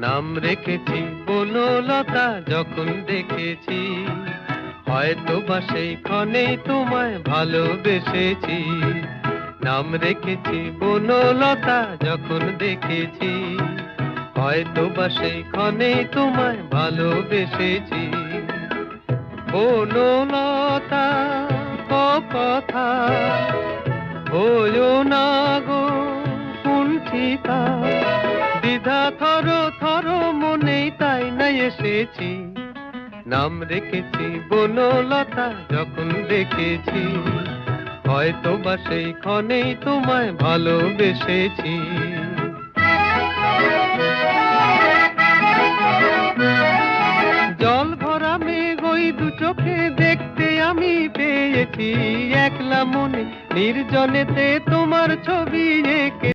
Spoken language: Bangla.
নাম রেখেছি বনলতা যখন দেখেছি, হয়তো বা সেই ক্ষণেই তোমায় ভালোবেসেছি। নাম রেখেছি বনলতা যখন দেখেছি, হয়তো বা সেই ক্ষণেই তোমায় ভালোবেসেছি। বনলতা কথা হইও না গো কুণ্ঠিতা, দ্বিধা থর থর মনেই তাই না এসেছি। নাম রেখেছি বনলতা যখন দেখেছি, হয়তো বা সেই ক্ষণেই তোমায় ভালোবেসেছি। জল ভরা মেঘ ওই দু চোখে দেখতে আমি পেয়েছি, একলা মনে নির্জনেতে তোমার ছবি এঁকে